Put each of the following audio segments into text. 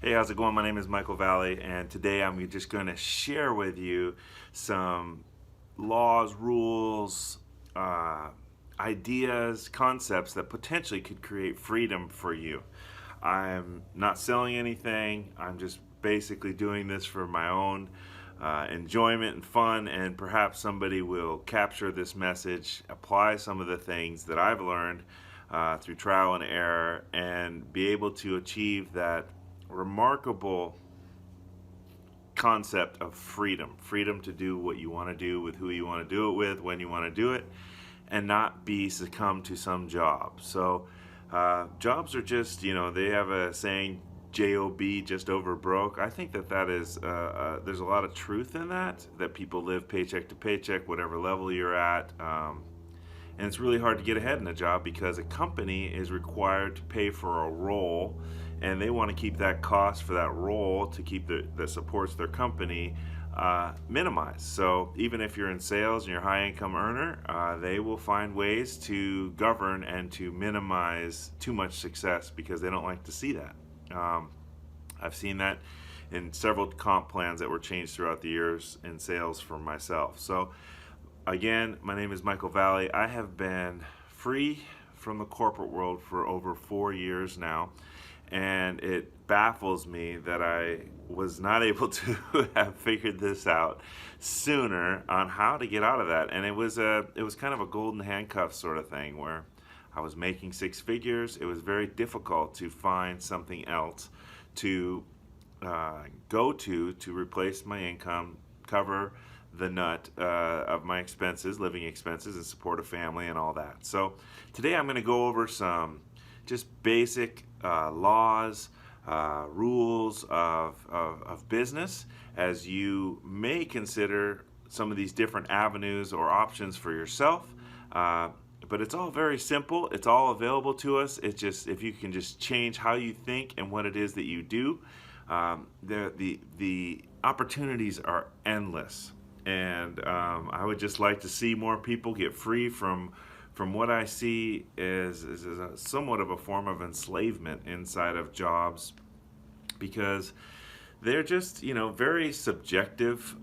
Hey, how's it going? My name is Michael Vallee, and today I'm just going to share with you some laws, rules, uh, ideas, concepts that potentially could create freedom for you. I'm not selling anything, I'm just basically doing this for my own enjoyment and fun, and perhaps somebody will capture this message, apply some of the things that I've learned through trial and error, and be able to achieve that remarkable concept of freedom to do what you want to do with who you want to do it with when you want to do it, and not be succumb to some job. So jobs are just, they have a saying, job, just over broke. I think that is there's a lot of truth in that people live paycheck to paycheck, whatever level you're at. And it's really hard to get ahead in a job because a company is required to pay for a role, and they want to keep that cost for that role to keep that supports their company minimized. So even if you're in sales and you're a high income earner, they will find ways to govern and to minimize too much success because they don't like to see that. I've seen that in several comp plans that were changed throughout the years in sales for myself. So again, my name is Michael Vallee. I have been free from the corporate world for over 4 years now, and it baffles me that I was not able to have figured this out sooner on how to get out of that. And it was kind of a golden handcuff sort of thing where I was making six figures. It was very difficult to find something else to go to replace my income, cover the nut of my expenses, living expenses, and support a family and all that. So today I'm going to go over some just basic laws, rules of business as you may consider some of these different avenues or options for yourself. But it's all very simple. It's all available to us. It's just if you can just change how you think and what it is that you do, the opportunities are endless. And I would just like to see more people get free from what I see is a somewhat of a form of enslavement inside of jobs because they're just very subjective.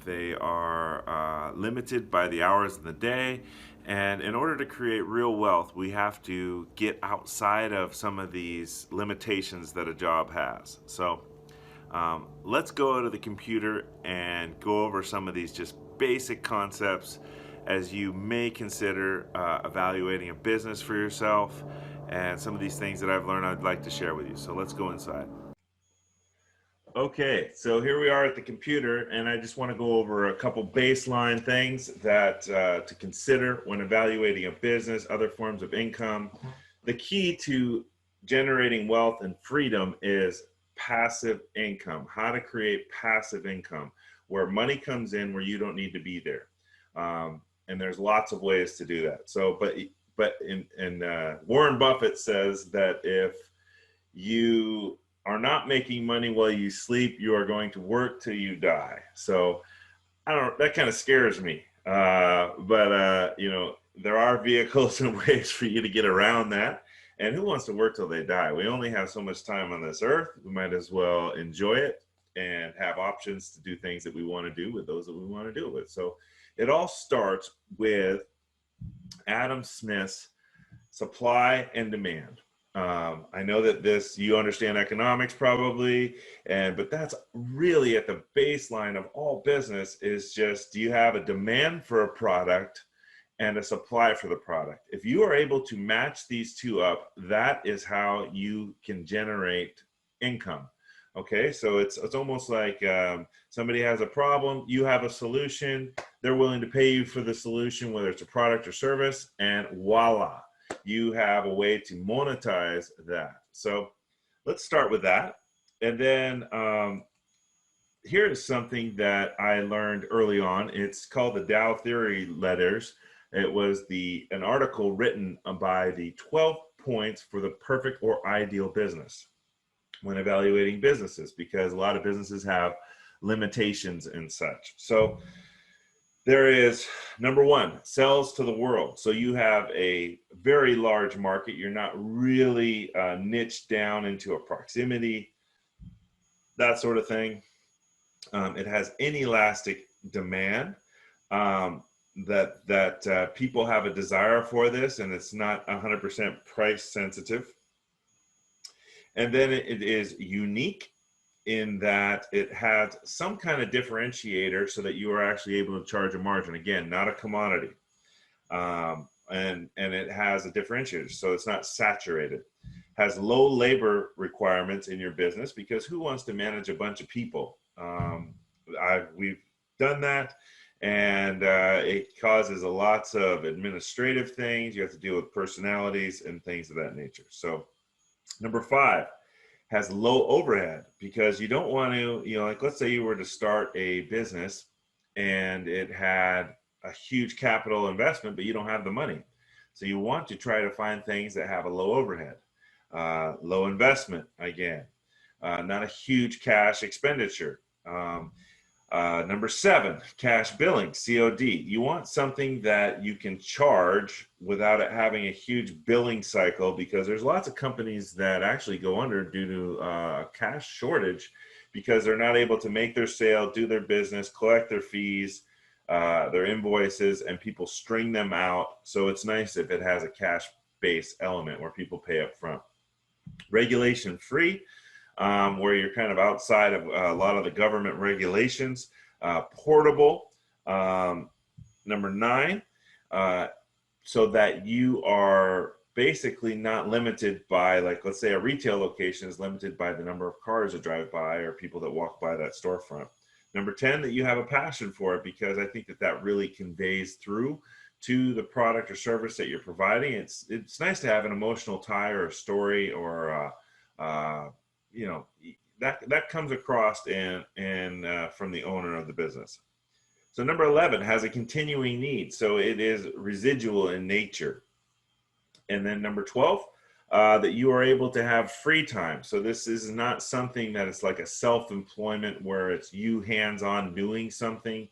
They are limited by the hours in the day, and in order to create real wealth, we have to get outside of some of these limitations that a job has. So let's go to the computer and go over some of these just basic concepts as you may consider evaluating a business for yourself, and some of these things that I've learned I'd like to share with you. So let's go inside. Okay, so here we are at the computer, and I just want to go over a couple baseline things that to consider when evaluating a business, other forms of income. The key to generating wealth and freedom is passive income. How to create passive income, where money comes in where you don't need to be there, and there's lots of ways to do that. So, but in Warren Buffett says that if you are not making money while you sleep, you are going to work till you die. So I don't. That kind of scares me. But there are vehicles and ways for you to get around that. And who wants to work till they die? We only have so much time on this earth. We might as well enjoy it and have options to do things that we want to do with those that we want to do it with. So it all starts with Adam Smith's supply and demand. I know that this you understand economics probably, and but that's really at the baseline of all business is just do you have a demand for a product and a supply for the product? If you are able to match these two up, that is how you can generate income. Okay, so it's almost like somebody has a problem, you have a solution, they're willing to pay you for the solution, whether it's a product or service, and voila, you have a way to monetize that. So let's start with that. And then here is something that I learned early on. It's called the Dow Theory Letters. It was an article written by the 12 points for the perfect or ideal business when evaluating businesses, because a lot of businesses have limitations and such. So there is number one, sells to the world. So you have a very large market. You're not really niched down into a proximity that sort of thing. It has inelastic demand. Um, that people have a desire for this, and it's not 100% price sensitive. And then it is unique in that it has some kind of differentiator so that you are actually able to charge a margin. Again, not a commodity. And it has a differentiator, so it's not saturated. Has low labor requirements in your business, because who wants to manage a bunch of people? We've done that, and it causes a lots of administrative things. You have to deal with personalities and things of that nature. So number 5, has low overhead, because you don't want to, like, let's say you were to start a business and it had a huge capital investment, but you don't have the money. So you want to try to find things that have a low overhead, low investment, again, not a huge cash expenditure. Number 7, cash billing, COD. You want something that you can charge without it having a huge billing cycle, because there's lots of companies that actually go under due to a cash shortage, because they're not able to make their sale, do their business, collect their fees, their invoices, and people string them out. So it's nice if it has a cash-based element where people pay up front. Regulation free, where you're kind of outside of a lot of the government regulations. Portable, number 9, so that you are basically not limited by, like, let's say a retail location is limited by the number of cars that drive by or people that walk by that storefront. Number 10, that you have a passion for it, because I think that really conveys through to the product or service that you're providing. It's nice to have an emotional tie or a story, or that comes across from the owner of the business. So number 11, has a continuing need, so it is residual in nature. And then number 12, that you are able to have free time. So this is not something that is like a self-employment where it's you hands-on doing something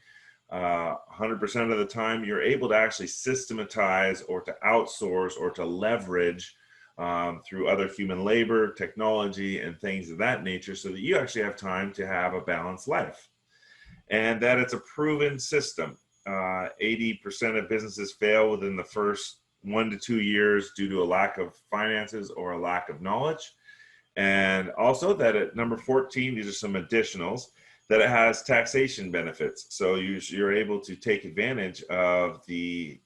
100% of the time. You're able to actually systematize or to outsource or to leverage through other human labor, technology, and things of that nature, so that you actually have time to have a balanced life. And that it's a proven system. 80% of businesses fail within the first 1 to 2 years due to a lack of finances or a lack of knowledge. And also that at number 14, these are some additionals, that it has taxation benefits. So you're able to take advantage of the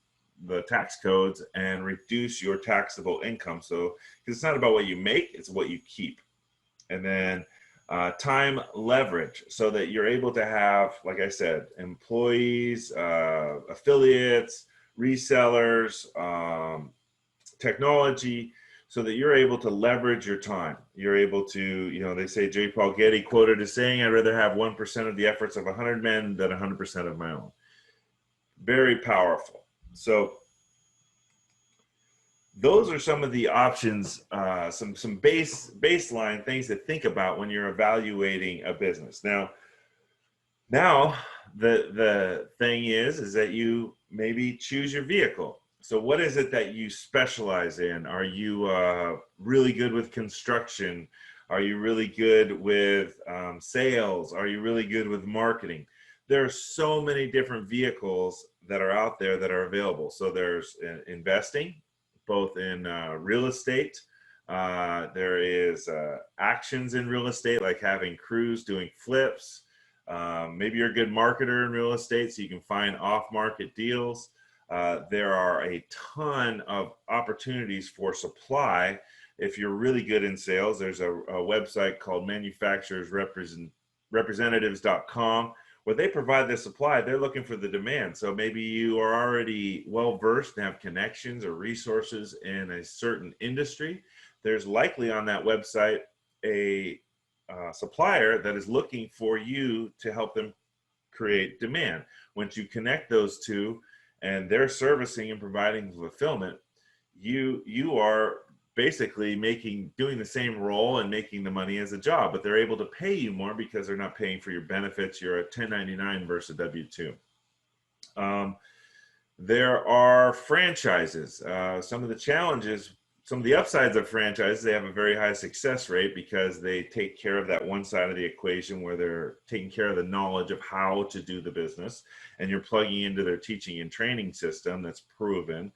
tax codes and reduce your taxable income. So, because it's not about what you make, it's what you keep. And then time leverage, so that you're able to have, like I said, employees, affiliates, resellers, technology, so that you're able to leverage your time. You're able to, they say, J. Paul Getty quoted as saying, I'd rather have 1% of the efforts of 100 men than 100% of my own. Very powerful. So those are some of the options, some baseline things to think about when you're evaluating a business. Now the thing is that you maybe choose your vehicle. So what is it that you specialize in? Are you really good with construction? Are you really good with sales? Are you really good with marketing? There are so many different vehicles that are out there that are available. So there's investing, both in real estate. There is actions in real estate, like having crews doing flips. Maybe you're a good marketer in real estate, so you can find off-market deals. There are a ton of opportunities for supply. If you're really good in sales, there's a website called manufacturersrepresentatives.com, where they provide the supply. They're looking for the demand. So maybe you are already well versed and have connections or resources in a certain industry. There's likely on that website a supplier that is looking for you to help them create demand. Once you connect those two and they're servicing and providing fulfillment, you are basically doing the same role and making the money as a job, but they're able to pay you more because they're not paying for your benefits. You're a 1099 versus a W-2. There are franchises. Some of the challenges some of the upsides of franchises, they have a very high success rate because they take care of that one side of the equation where they're taking care of the knowledge of how to do the business, and you're plugging into their teaching and training system that's proven.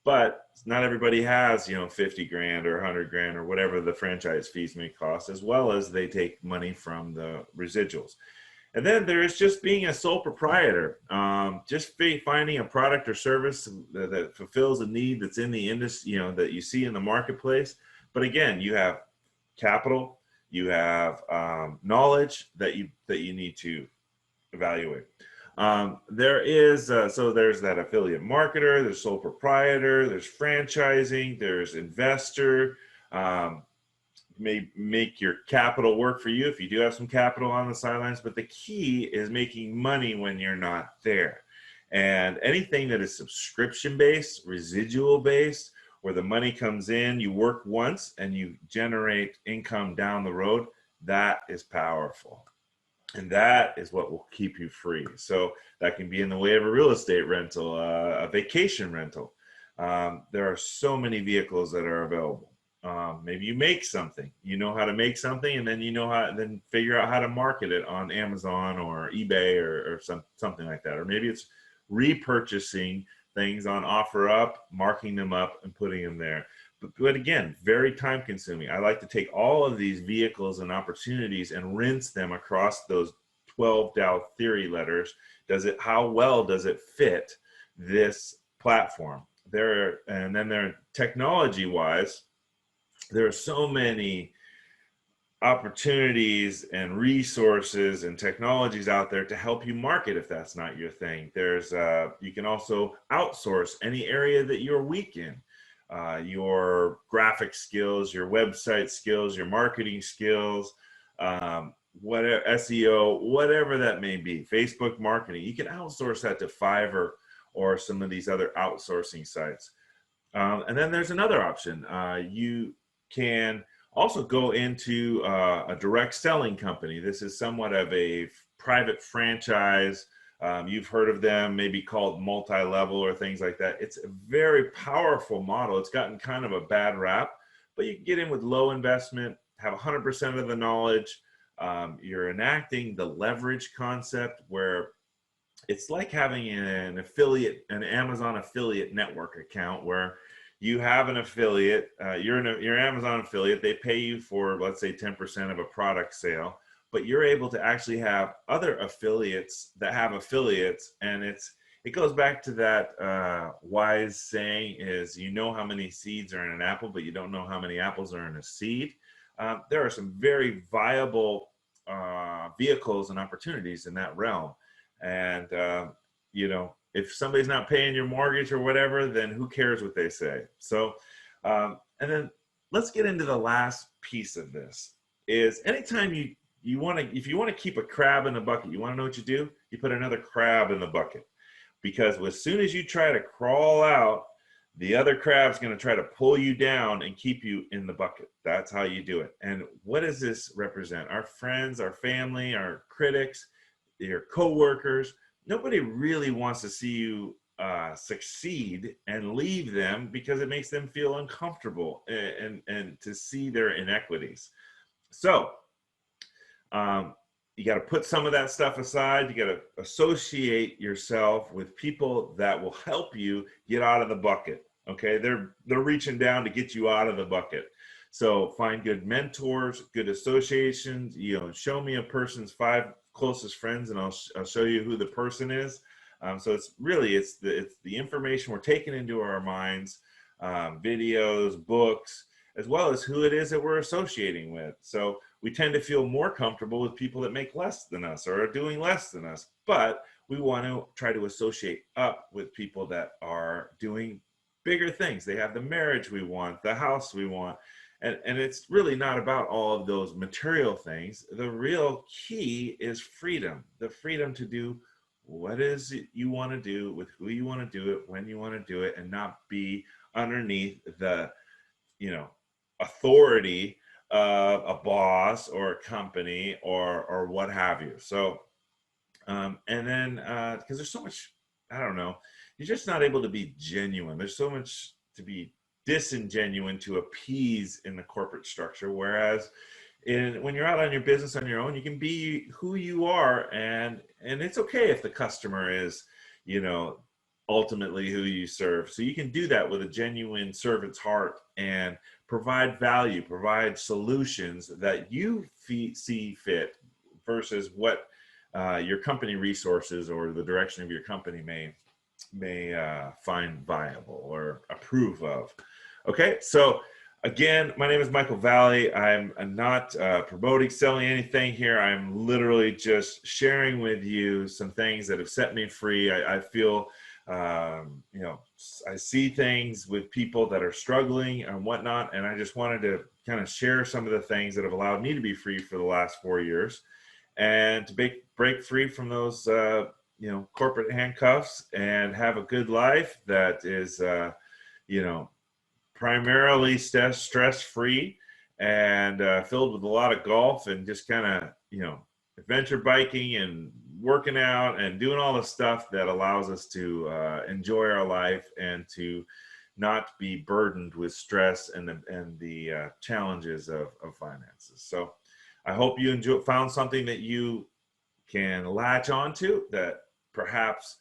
But not everybody has, 50 grand or 100 grand or whatever the franchise fees may cost, as well as they take money from the residuals. And then there is just being a sole proprietor, just finding a product or service that fulfills a need that's in the industry, that you see in the marketplace. But again, you have capital, you have knowledge that you need to evaluate. There is so there's that affiliate marketer, there's sole proprietor, there's franchising, there's investor. May make your capital work for you if you do have some capital on the sidelines, but the key is making money when you're not there. And anything that is subscription based, residual based, where the money comes in, you work once and you generate income down the road, that is powerful. And that is what will keep you free. So that can be in the way of a real estate rental, a vacation rental. There are so many vehicles that are available. Maybe you make something, you know how to make something, and then you know how, then figure out how to market it on Amazon or eBay or something like that. Or maybe it's repurchasing things on OfferUp, marking them up and putting them there. But again, very time consuming. I like to take all of these vehicles and opportunities and rinse them across those 12 Dow theory letters. How well does it fit this platform? And then technology wise, there are so many opportunities and resources and technologies out there to help you market if that's not your thing. You can also outsource any area that you're weak in. Your graphic skills, your website skills, your marketing skills, whatever, SEO, whatever that may be, Facebook marketing, you can outsource that to Fiverr or some of these other outsourcing sites. And then there's another option. You can also go into a direct selling company. This is somewhat of a private franchise. You've heard of them, maybe called multi-level or things like that. It's a very powerful model. It's gotten kind of a bad rap, but you can get in with low investment, have 100% of the knowledge. You're enacting the leverage concept where it's like having an Amazon affiliate network account where you have an affiliate, you're an Amazon affiliate, they pay you for, let's say, 10% of a product sale, but you're able to actually have other affiliates that have affiliates. And it goes back to that wise saying is, you know how many seeds are in an apple, but you don't know how many apples are in a seed. There are some very viable vehicles and opportunities in that realm. And, if somebody's not paying your mortgage or whatever, then who cares what they say? So, and then let's get into the last piece of this is anytime if you want to keep a crab in the bucket, you want to know what you do? You put another crab in the bucket, because as soon as you try to crawl out, the other crab's going to try to pull you down and keep you in the bucket. That's how you do it. And what does this represent? Our friends, our family, our critics, your coworkers. Nobody really wants to see you succeed and leave them, because it makes them feel uncomfortable and to see their inequities. So you got to put some of that stuff aside. You got to associate yourself with people that will help you get out of the bucket. Okay, they're reaching down to get you out of the bucket. So find good mentors, good associations. Show me a person's 5 closest friends, and I'll show you who the person is. So it's the information we're taking into our minds, videos, books, as well as who it is that we're associating with. So we tend to feel more comfortable with people that make less than us or are doing less than us, but we want to try to associate up with people that are doing bigger things. They have the marriage we want, the house we want. And it's really not about all of those material things. The real key is freedom, the freedom to do what is it you want to do with who you want to do it, when you want to do it, and not be underneath the, authority of a boss or a company or what have you. So, and then, because there's so much, I don't know, you're just not able to be genuine. There's so much to be disingenuine to appease in the corporate structure. Whereas when you're out on your business on your own, you can be who you are, and it's okay if the customer is, you know, ultimately who you serve. So you can do that with a genuine servant's heart and provide value, provide solutions that you see fit versus what your company resources or the direction of your company may find viable or approve of. Okay, so again, my name is Michael Vallee. I'm not promoting, selling anything here. I'm literally just sharing with you some things that have set me free. I feel, you know, I see things with people that are struggling and whatnot, and I just wanted to kind of share some of the things that have allowed me to be free for the last 4 years and to break free from those, you know, corporate handcuffs and have a good life that is, you know, primarily stress free and filled with a lot of golf and just kind of, you know, adventure biking and working out and doing all the stuff that allows us to enjoy our life and to not be burdened with stress and the challenges of finances. So I hope you found something that you can latch onto that perhaps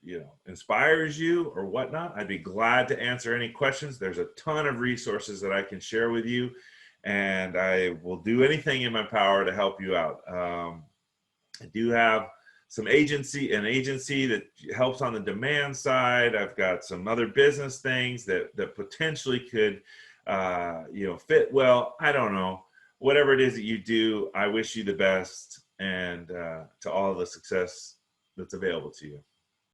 you know, inspires you or whatnot. I'd be glad to answer any questions. There's a ton of resources that I can share with you, and I will do anything in my power to help you out. I do have an agency that helps on the demand side. I've got some other business things that potentially could you know, fit well. I don't know. Whatever it is that you do, I wish you the best and to all the success that's available to you.